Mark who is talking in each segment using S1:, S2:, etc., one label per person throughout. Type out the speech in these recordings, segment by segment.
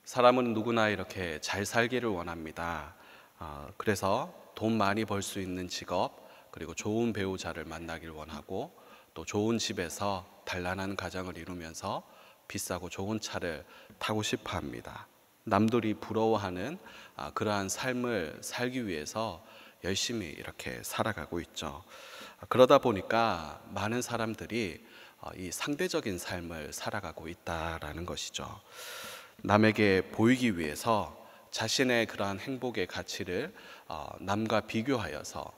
S1: 사람은 누구나 이렇게 잘 살기를 원합니다. 그래서 돈 많이 벌 수 있는 직업, 그리고 좋은 배우자를 만나길 원하고, 또 좋은 집에서 단란한 가정을 이루면서 비싸고 좋은 차를 타고 싶어 합니다. 남들이 부러워하는 그러한 삶을 살기 위해서 열심히 이렇게 살아가고 있죠. 그러다 보니까 많은 사람들이 이 상대적인 삶을 살아가고 있다라는 것이죠. 남에게 보이기 위해서 자신의 그러한 행복의 가치를 남과 비교하여서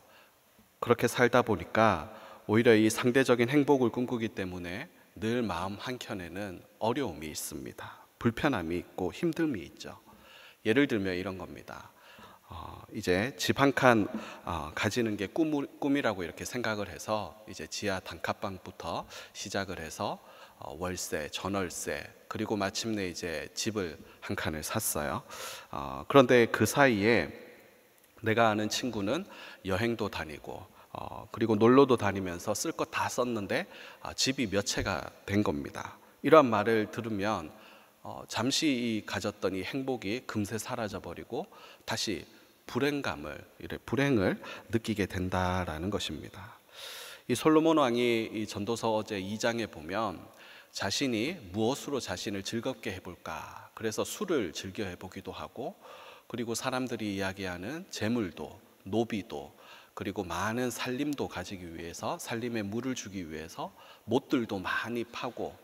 S1: 그렇게 살다 보니까 오히려 이 상대적인 행복을 꿈꾸기 때문에 늘 마음 한켠에는 어려움이 있습니다. 불편함이 있고 힘듦이 있죠. 예를 들면 이런 겁니다. 이제 집 한 칸 가지는 게 꿈이라고 이렇게 생각을 해서 이제 지하 단칸방부터 시작을 해서 월세, 전월세, 그리고 마침내 이제 집을 한 칸을 샀어요. 그런데 그 사이에 내가 아는 친구는 여행도 다니고 그리고 놀러도 다니면서 쓸 것 다 썼는데 집이 몇 채가 된 겁니다. 이러한 말을 들으면 잠시 가졌던 이 행복이 금세 사라져 버리고 다시 불행을 느끼게 된다라는 것입니다. 이 솔로몬 왕이 이 전도서 제 2장에 보면 자신이 무엇으로 자신을 즐겁게 해볼까, 그래서 술을 즐겨 해보기도 하고, 그리고 사람들이 이야기하는 재물도, 노비도, 그리고 많은 살림도 가지기 위해서, 살림에 물을 주기 위해서 못들도 많이 파고,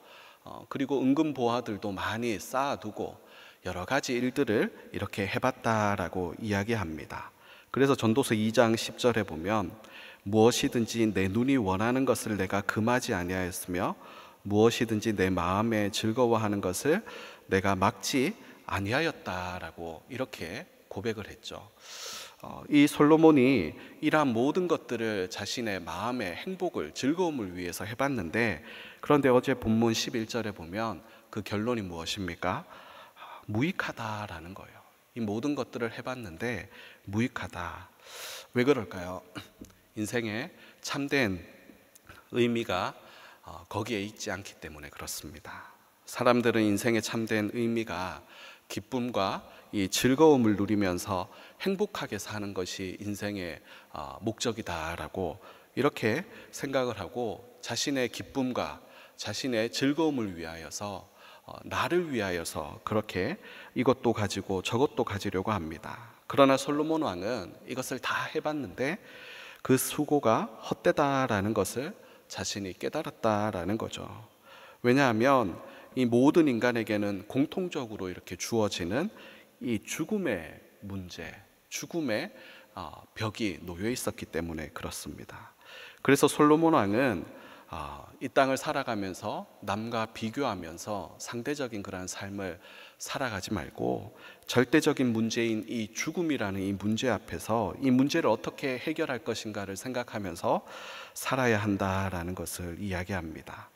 S1: 그리고 은금 보화들도 많이 쌓아두고 여러 가지 일들을 이렇게 해봤다라고 이야기합니다. 그래서 전도서 2장 10절에 보면 무엇이든지 내 눈이 원하는 것을 내가 금하지 아니하였으며 무엇이든지 내 마음에 즐거워하는 것을 내가 막지 아니하였다라고 이렇게 고백을 했죠. 이 솔로몬이 이러한 모든 것들을 자신의 마음의 행복을, 즐거움을 위해서 해봤는데, 그런데 어제 본문 11절에 보면 그 결론이 무엇입니까? 무익하다라는 거예요. 이 모든 것들을 해봤는데 무익하다. 왜 그럴까요? 인생에 참된 의미가 거기에 있지 않기 때문에 그렇습니다. 사람들은 인생의 참된 의미가 기쁨과 이 즐거움을 누리면서 행복하게 사는 것이 인생의 목적이다라고 이렇게 생각을 하고, 자신의 기쁨과 자신의 즐거움을 위하여서, 나를 위하여서 그렇게 이것도 가지고 저것도 가지려고 합니다. 그러나 솔로몬 왕은 이것을 다 해봤는데 그 수고가 헛되다라는 것을 자신이 깨달았다라는 거죠. 왜냐하면 이 모든 인간에게는 공통적으로 이렇게 주어지는 이 죽음의 문제, 죽음의 벽이 놓여 있었기 때문에 그렇습니다. 그래서 솔로몬 왕은 이 땅을 살아가면서 남과 비교하면서 상대적인 그런 삶을 살아가지 말고 절대적인 문제인 이 죽음이라는 이 문제 앞에서 이 문제를 어떻게 해결할 것인가를 생각하면서 살아야 한다라는 것을 이야기합니다.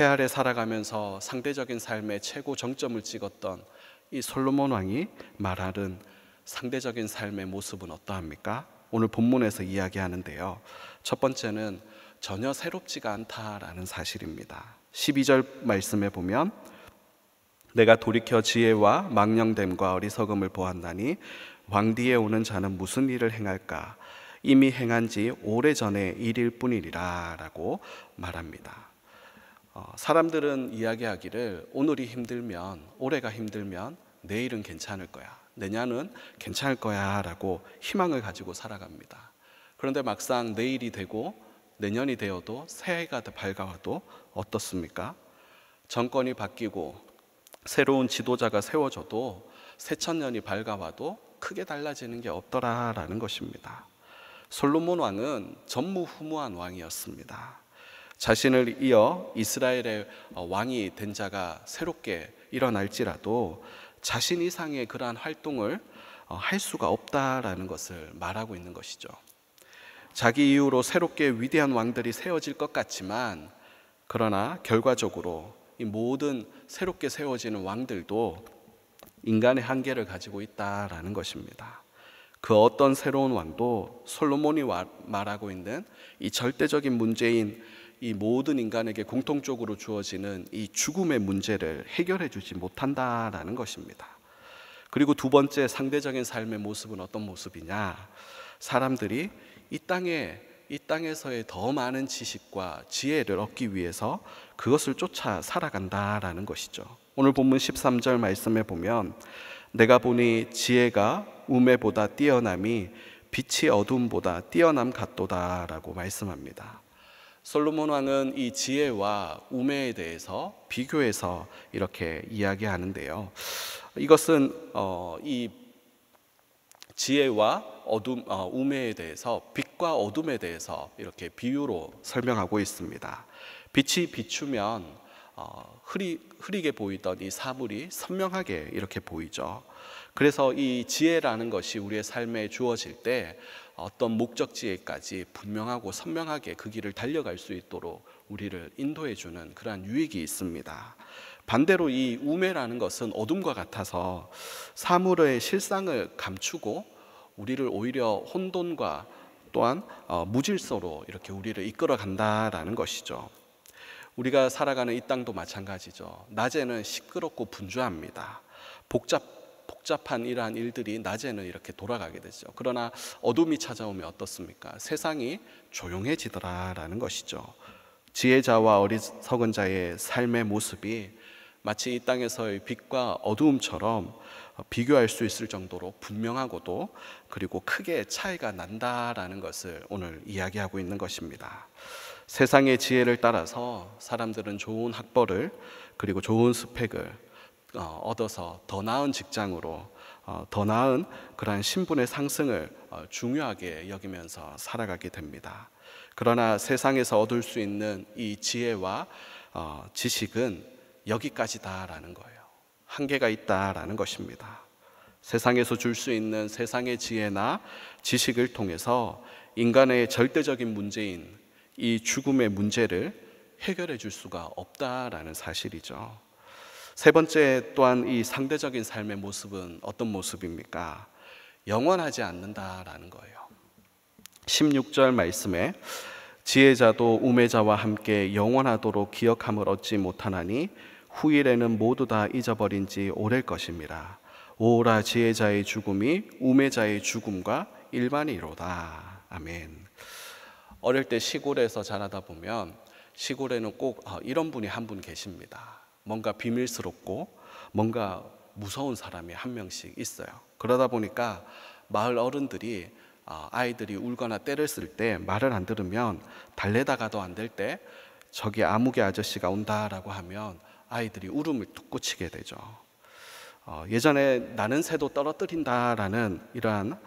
S1: 해 아래 살아가면서 상대적인 삶의 최고 정점을 찍었던 이 솔로몬 왕이 말하는 상대적인 삶의 모습은 어떠합니까? 오늘 본문에서 이야기하는데요. 첫 번째는 전혀 새롭지가 않다라는 사실입니다. 12절 말씀에 보면 내가 돌이켜 지혜와 망령됨과 어리석음을 보았나니 왕뒤에 오는 자는 무슨 일을 행할까? 이미 행한 지 오래전의 일일 뿐이리라 라고 말합니다. 사람들은 이야기하기를 오늘이 힘들면, 올해가 힘들면 내일은 괜찮을 거야, 내년은 괜찮을 거야 라고 희망을 가지고 살아갑니다. 그런데 막상 내일이 되고 내년이 되어도 새해가 밝아와도 어떻습니까? 정권이 바뀌고 새로운 지도자가 세워져도 새천년이 밝아와도 크게 달라지는 게 없더라라는 것입니다. 솔로몬 왕은 전무후무한 왕이었습니다. 자신을 이어 이스라엘의 왕이 된 자가 새롭게 일어날지라도 자신 이상의 그러한 활동을 할 수가 없다라는 것을 말하고 있는 것이죠. 자기 이후로 새롭게 위대한 왕들이 세워질 것 같지만, 그러나 결과적으로 이 모든 새롭게 세워지는 왕들도 인간의 한계를 가지고 있다라는 것입니다. 그 어떤 새로운 왕도 솔로몬이 말하고 있는 이 절대적인 문제인 이 모든 인간에게 공통적으로 주어지는 이 죽음의 문제를 해결해 주지 못한다라는 것입니다. 그리고 두 번째 상대적인 삶의 모습은 어떤 모습이냐? 사람들이 이 땅에서의 더 많은 지식과 지혜를 얻기 위해서 그것을 쫓아 살아간다라는 것이죠. 오늘 본문 13절 말씀에 보면 내가 보니 지혜가 우매보다 뛰어남이 빛이 어둠보다 뛰어남 같도다라고 말씀합니다. 솔로몬 왕은 이 지혜와 우매에 대해서 비교해서 이렇게 이야기하는데요. 이것은 이 지혜와 우매에 대해서 빛과 어둠에 대해서 이렇게 비유로 설명하고 있습니다. 빛이 비추면 흐리게 보이던 이 사물이 선명하게 이렇게 보이죠. 그래서 이 지혜라는 것이 우리의 삶에 주어질 때 어떤 목적지에까지 분명하고 선명하게 그 길을 달려갈 수 있도록 우리를 인도해 주는 그러한 유익이 있습니다. 반대로 이 우매라는 것은 어둠과 같아서 사물의 실상을 감추고 우리를 오히려 혼돈과 또한 무질서로 이렇게 우리를 이끌어 간다라는 것이죠. 우리가 살아가는 이 땅도 마찬가지죠. 낮에는 시끄럽고 분주합니다. 복잡한 이러한 일들이 낮에는 이렇게 돌아가게 되죠. 그러나 어둠이 찾아오면 어떻습니까? 세상이 조용해지더라라는 것이죠. 지혜자와 어리석은 자의 삶의 모습이 마치 이 땅에서의 빛과 어두움처럼 비교할 수 있을 정도로 분명하고도 그리고 크게 차이가 난다라는 것을 오늘 이야기하고 있는 것입니다. 세상의 지혜를 따라서 사람들은 좋은 학벌을 그리고 좋은 스펙을 얻어서 더 나은 직장으로 더 나은 그러한 신분의 상승을 중요하게 여기면서 살아가게 됩니다. 그러나 세상에서 얻을 수 있는 이 지혜와 지식은 여기까지다라는 거예요. 한계가 있다라는 것입니다. 세상에서 줄 수 있는 세상의 지혜나 지식을 통해서 인간의 절대적인 문제인 이 죽음의 문제를 해결해 줄 수가 없다라는 사실이죠. 세 번째 또한 이 상대적인 삶의 모습은 어떤 모습입니까? 영원하지 않는다라는 거예요. 16절 말씀에 지혜자도 우매자와 함께 영원하도록 기억함을 얻지 못하나니 후일에는 모두 다 잊어버린 지 오래일 것입니다. 오라 지혜자의 죽음이 우매자의 죽음과 일반이로다. 아멘. 어릴 때 시골에서 자라다 보면 시골에는 꼭 이런 분이 한 분 계십니다. 뭔가 비밀스럽고 뭔가 무서운 사람이 한 명씩 있어요. 그러다 보니까 마을 어른들이 아이들이 울거나 때를 쓸 때 말을 안 들으면 달래다가도 안 될 때 저기 아무개 아저씨가 온다라고 하면 아이들이 울음을 뚝 그치게 되죠. 예전에 나는 새도 떨어뜨린다라는 이러한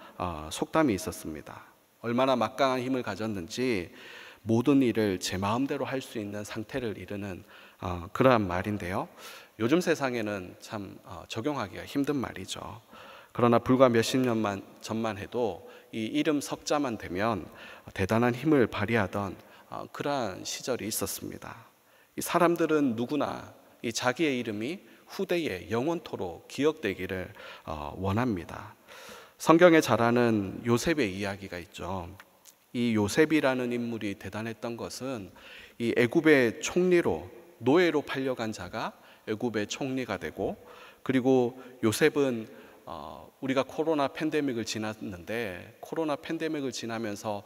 S1: 속담이 있었습니다. 얼마나 막강한 힘을 가졌는지 모든 일을 제 마음대로 할 수 있는 상태를 이루는 그러한 말인데요. 요즘 세상에는 참 적용하기가 힘든 말이죠. 그러나 불과 몇십 년만 전만 해도 이 이름 석자만 되면 대단한 힘을 발휘하던 그러한 시절이 있었습니다. 이 사람들은 누구나 이 자기의 이름이 후대에 영원토록 기억되기를 원합니다. 성경에 잘 아는 요셉의 이야기가 있죠. 이 요셉이라는 인물이 대단했던 것은 이 애굽의 총리로 노예로 팔려간 자가 애굽의 총리가 되고, 그리고 요셉은 우리가 코로나 팬데믹을 지났는데 코로나 팬데믹을 지나면서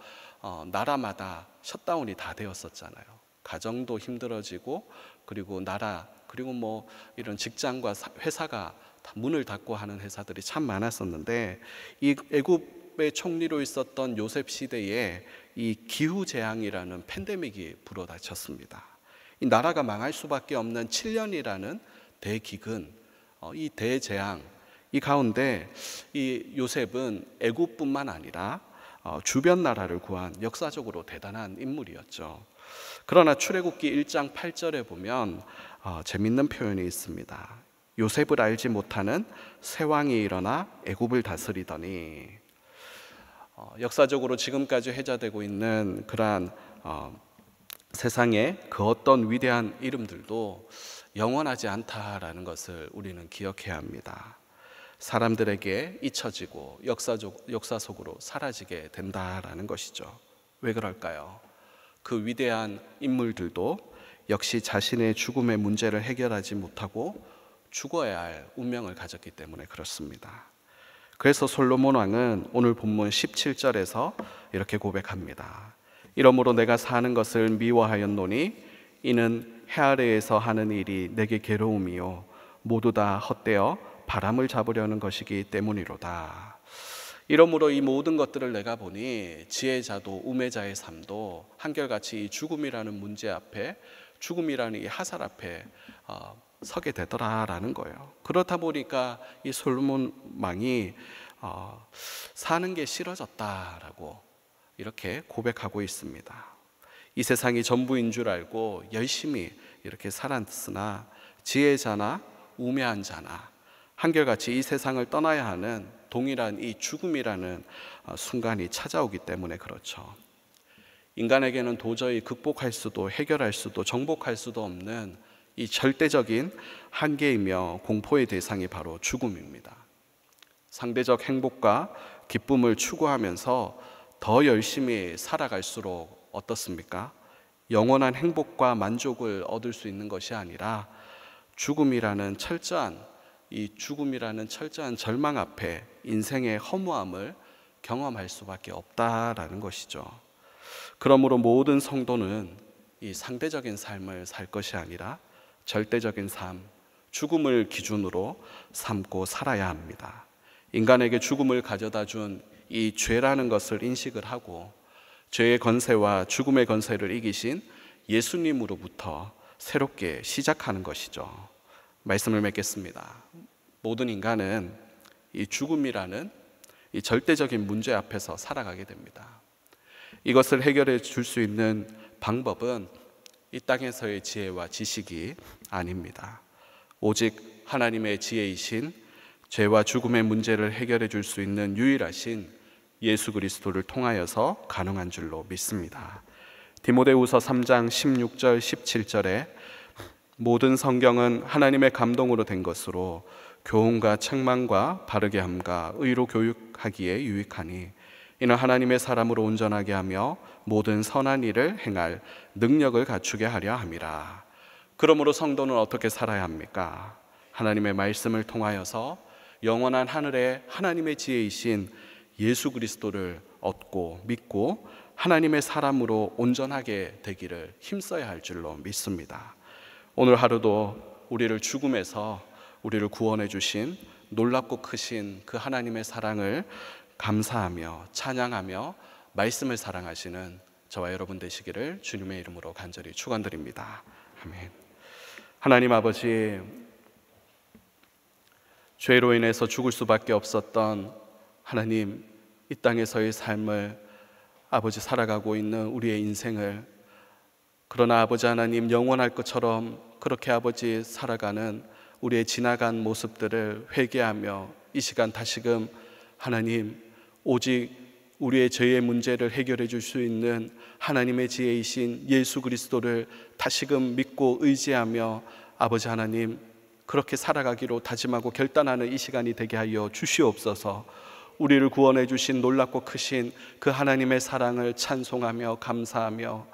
S1: 나라마다 셧다운이 다 되었었잖아요. 가정도 힘들어지고 그리고 나라 그리고 뭐 이런 직장과 회사가 다 문을 닫고 하는 회사들이 참 많았었는데 이 애굽의 총리로 있었던 요셉 시대에 이 기후 재앙이라는 팬데믹이 불어닥쳤습니다. 이 나라가 망할 수밖에 없는 7년이라는 대기근, 이 대재앙 이 가운데 이 요셉은 애굽뿐만 아니라 주변 나라를 구한 역사적으로 대단한 인물이었죠. 그러나 출애굽기 1장 8절에 보면 재밌는 표현이 있습니다. 요셉을 알지 못하는 새 왕이 일어나 애굽을 다스리더니, 역사적으로 지금까지 회자되고 있는 그러한 세상의 그 어떤 위대한 이름들도 영원하지 않다라는 것을 우리는 기억해야 합니다. 사람들에게 잊혀지고 역사 속으로 사라지게 된다라는 것이죠. 왜 그럴까요? 그 위대한 인물들도 역시 자신의 죽음의 문제를 해결하지 못하고 죽어야 할 운명을 가졌기 때문에 그렇습니다. 그래서 솔로몬 왕은 오늘 본문 17절에서 이렇게 고백합니다. 이러므로 내가 사는 것을 미워하였노니 이는 해 아래에서 하는 일이 내게 괴로움이요 모두 다 헛되어 바람을 잡으려는 것이기 때문이로다. 이러므로 이 모든 것들을 내가 보니 지혜자도 우매자의 삶도 한결같이 이 죽음이라는 문제 앞에, 죽음이라는 이 하살 앞에 서게 되더라라는 거예요. 그렇다 보니까 이 솔로몬 왕이 사는 게 싫어졌다라고 이렇게 고백하고 있습니다. 이 세상이 전부인 줄 알고 열심히 이렇게 살았으나 지혜자나 우매한 자나 한결같이 이 세상을 떠나야 하는 동일한 이 죽음이라는 순간이 찾아오기 때문에 그렇죠. 인간에게는 도저히 극복할 수도 해결할 수도 정복할 수도 없는 이 절대적인 한계이며 공포의 대상이 바로 죽음입니다. 상대적 행복과 기쁨을 추구하면서 더 열심히 살아갈수록 어떻습니까? 영원한 행복과 만족을 얻을 수 있는 것이 아니라 죽음이라는 철저한 절망 앞에 인생의 허무함을 경험할 수밖에 없다라는 것이죠. 그러므로 모든 성도는 이 상대적인 삶을 살 것이 아니라 절대적인 삶, 죽음을 기준으로 삼고 살아야 합니다. 인간에게 죽음을 가져다 준 이 죄라는 것을 인식을 하고 죄의 건세와 죽음의 건세를 이기신 예수님으로부터 새롭게 시작하는 것이죠. 말씀을 맺겠습니다. 모든 인간은 이 죽음이라는 이 절대적인 문제 앞에서 살아가게 됩니다. 이것을 해결해 줄 수 있는 방법은 이 땅에서의 지혜와 지식이 아닙니다. 오직 하나님의 지혜이신 죄와 죽음의 문제를 해결해 줄 수 있는 유일하신 예수 그리스도를 통하여서 가능한 줄로 믿습니다. 디모데후서 3장 16절 17절에 모든 성경은 하나님의 감동으로 된 것으로 교훈과 책망과 바르게 함과 의로 교육하기에 유익하니 이는 하나님의 사람으로 온전하게 하며 모든 선한 일을 행할 능력을 갖추게 하려 함이라. 그러므로 성도는 어떻게 살아야 합니까? 하나님의 말씀을 통하여서 영원한 하늘에 하나님의 지혜이신 예수 그리스도를 얻고 믿고 하나님의 사람으로 온전하게 되기를 힘써야 할 줄로 믿습니다. 오늘 하루도 우리를 죽음에서 우리를 구원해 주신 놀랍고 크신 그 하나님의 사랑을 감사하며 찬양하며 말씀을 사랑하시는 저와 여러분 되시기를 주님의 이름으로 간절히 축원드립니다. 아멘. 하나님 아버지, 죄로 인해서 죽을 수밖에 없었던 하나님, 이 땅에서의 삶을 아버지 살아가고 있는 우리의 인생을, 그러나 아버지 하나님 영원할 것처럼 그렇게 아버지 살아가는 우리의 지나간 모습들을 회개하며 이 시간 다시금 하나님, 오직 우리의 죄의 문제를 해결해 줄 수 있는 하나님의 지혜이신 예수 그리스도를 다시금 믿고 의지하며 아버지 하나님 그렇게 살아가기로 다짐하고 결단하는 이 시간이 되게 하여 주시옵소서. 우리를 구원해 주신 놀랍고 크신 그 하나님의 사랑을 찬송하며 감사하며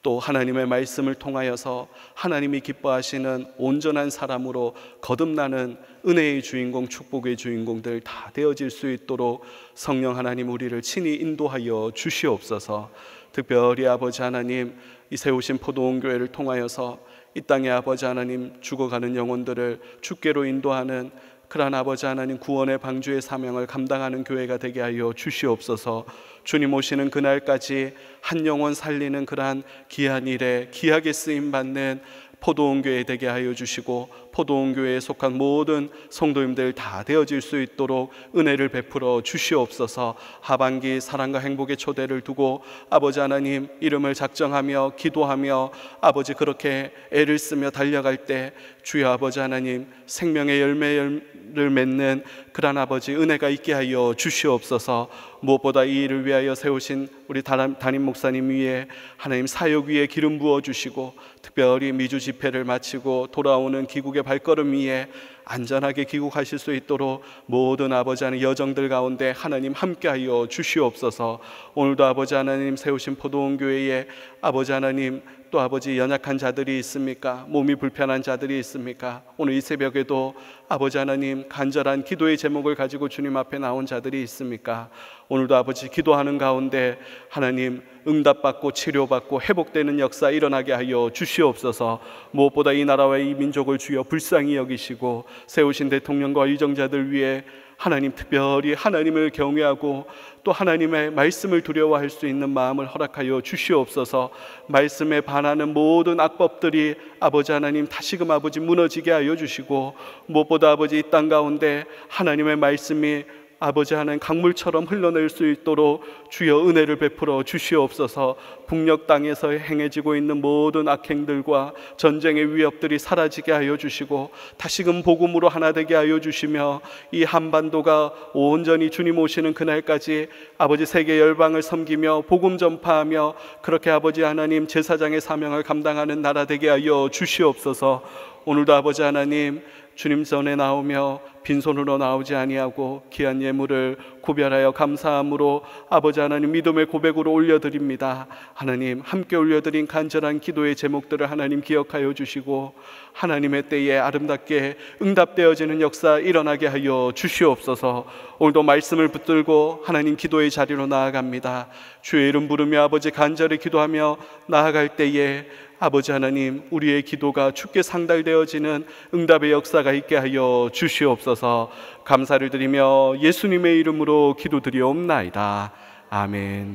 S1: 또 하나님의 말씀을 통하여서 하나님이 기뻐하시는 온전한 사람으로 거듭나는 은혜의 주인공, 축복의 주인공들 다 되어질 수 있도록 성령 하나님 우리를 친히 인도하여 주시옵소서. 특별히 아버지 하나님, 이 세우신 포도원 교회를 통하여서 이 땅에 아버지 하나님 죽어가는 영혼들을 주께로 인도하는 그러한 아버지 하나님 구원의 방주의 사명을 감당하는 교회가 되게 하여 주시옵소서. 주님 오시는 그날까지 한 영혼 살리는 그러한 귀한 일에 귀하게 쓰임받는 포도원 교회 되게 하여 주시고 포도원 교회에 속한 모든 성도님들 다 되어질 수 있도록 은혜를 베풀어 주시옵소서. 하반기 사랑과 행복의 초대를 두고 아버지 하나님 이름을 작정하며 기도하며 아버지 그렇게 애를 쓰며 달려갈 때 주여 아버지 하나님 생명의 열매를 맺는 그런 아버지 은혜가 있게 하여 주시옵소서. 무엇보다 이 일을 위하여 세우신 우리 담임 목사님 위에 하나님 사역 위에 기름 부어 주시고 특별히 미주 집회를 마치고 돌아오는 귀국의 발걸음 위에 안전하게 귀국하실 수 있도록 모든 아버지 하나님 여정들 가운데 하나님 함께하여 주시옵소서. 오늘도 아버지 하나님 세우신 포도원 교회에 아버지 하나님 또 아버지 연약한 자들이 있습니까? 몸이 불편한 자들이 있습니까? 오늘 이 새벽에도 아버지 하나님 간절한 기도의 제목을 가지고 주님 앞에 나온 자들이 있습니까? 오늘도 아버지 기도하는 가운데 하나님 응답받고 치료받고 회복되는 역사 일어나게 하여 주시옵소서. 무엇보다 이 나라와 이 민족을 주여 불쌍히 여기시고 세우신 대통령과 의정자들 위해 하나님 특별히 하나님을 경외하고 또 하나님의 말씀을 두려워할 수 있는 마음을 허락하여 주시옵소서. 말씀에 반하는 모든 악법들이 아버지 하나님 다시금 아버지 무너지게 하여 주시고 무엇보다 아버지 이 땅 가운데 하나님의 말씀이 아버지 하나님 강물처럼 흘러낼 수 있도록 주여 은혜를 베풀어 주시옵소서. 북녘 땅에서 행해지고 있는 모든 악행들과 전쟁의 위협들이 사라지게 하여 주시고 다시금 복음으로 하나 되게 하여 주시며 이 한반도가 온전히 주님 오시는 그날까지 아버지 세계 열방을 섬기며 복음 전파하며 그렇게 아버지 하나님 제사장의 사명을 감당하는 나라 되게 하여 주시옵소서. 오늘도 아버지 하나님 주님 전에 나오며 빈손으로 나오지 아니하고 귀한 예물을 구별하여 감사함으로 아버지 하나님 믿음의 고백으로 올려드립니다. 하나님 함께 올려드린 간절한 기도의 제목들을 하나님 기억하여 주시고 하나님의 때에 아름답게 응답되어지는 역사 일어나게 하여 주시옵소서. 오늘도 말씀을 붙들고 하나님 기도의 자리로 나아갑니다. 주의 이름 부르며 아버지 간절히 기도하며 나아갈 때에 아버지 하나님 우리의 기도가 주께 상달되어지는 응답의 역사가 있게 하여 주시옵소서. 감사를 드리며 예수님의 이름으로 기도드리옵나이다. 아멘.